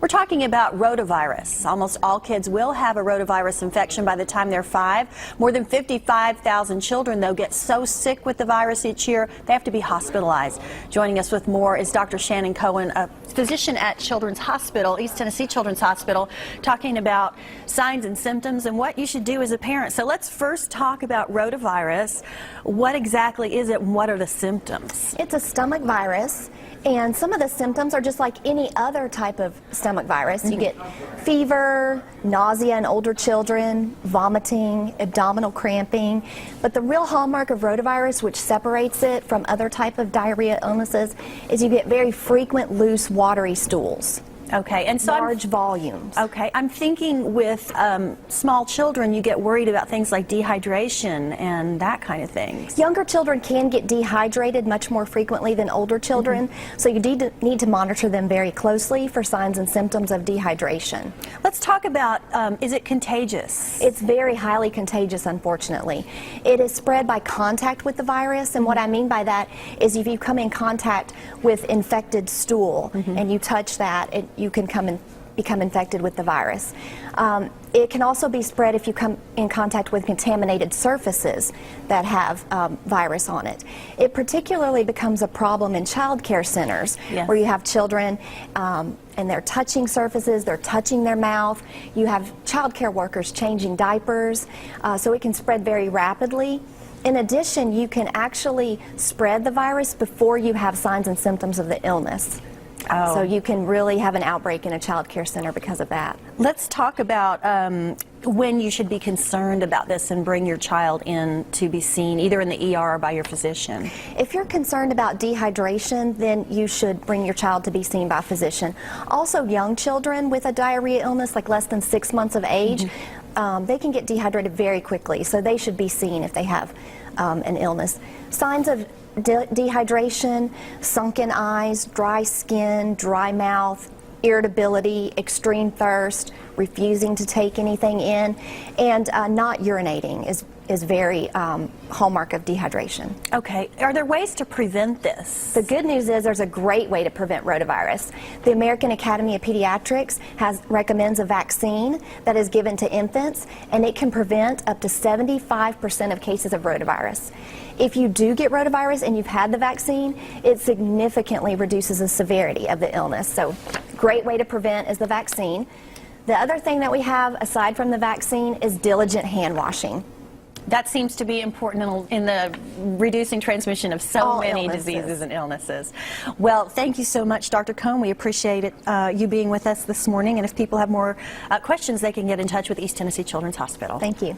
We're talking about rotavirus. Almost all kids will have a rotavirus infection by the time they're 5. More than 55,000 children, though, get so sick with the virus each year they have to be hospitalized. Joining us with more is Dr. Shannon Cohen, a physician at Children's Hospital, East Tennessee Children's Hospital, talking about signs and symptoms and what you should do as a parent. So let's first talk about rotavirus. What exactly is it and what are the symptoms? It's a stomach virus, and some of the symptoms are just like any other type of stomach virus. You get fever, nausea in older children, vomiting, abdominal cramping. But the real hallmark of rotavirus, which separates it from other type of diarrhea illnesses, is you get very frequent loose watery stools. Okay, and so large volumes. Okay, I'm thinking with small children, you get worried about things like dehydration and that kind of thing. Younger children can get dehydrated much more frequently than older children, so you need to monitor them very closely for signs and symptoms of dehydration. Let's talk about, is it contagious? It's very highly contagious, unfortunately. It is spread by contact with the virus, and what I mean by that is if you come in contact with infected stool and you touch that, you can come and become infected with the virus. It can also be spread if you come in contact with contaminated surfaces that have virus on it. It particularly becomes a problem in child care centers where you have children and they're touching surfaces, they're touching their mouth. You have child care workers changing diapers, so it can spread very rapidly. In addition, you can actually spread the virus before you have signs and symptoms of the illness. So you can really have an outbreak in a child care center because of that. Let's talk about when you should be concerned about this and bring your child in to be seen, either in the ER or by your physician. If you're concerned about dehydration, then you should bring your child to be seen by a physician. Also, young children with a diarrhea illness, like less than 6 months of age, they can get dehydrated very quickly, so they should be seen if they have an illness. Signs of dehydration: sunken eyes, dry skin, dry mouth, irritability, extreme thirst, refusing to take anything in, and not urinating is very hallmark of dehydration. Okay, are there ways to prevent this? The good news is there's a great way to prevent rotavirus. The American Academy of Pediatrics recommends a vaccine that is given to infants, and it can prevent up to 75% of cases of rotavirus. If you do get rotavirus and you've had the vaccine, it significantly reduces the severity of the illness. So, great way to prevent is the vaccine. The other thing that we have, aside from the vaccine, is diligent hand washing. That seems to be important in the reducing transmission of so many diseases and illnesses. Well, thank you so much, Dr. Cohen. We appreciate it, you being with us this morning. And if people have more questions, they can get in touch with East Tennessee Children's Hospital. Thank you.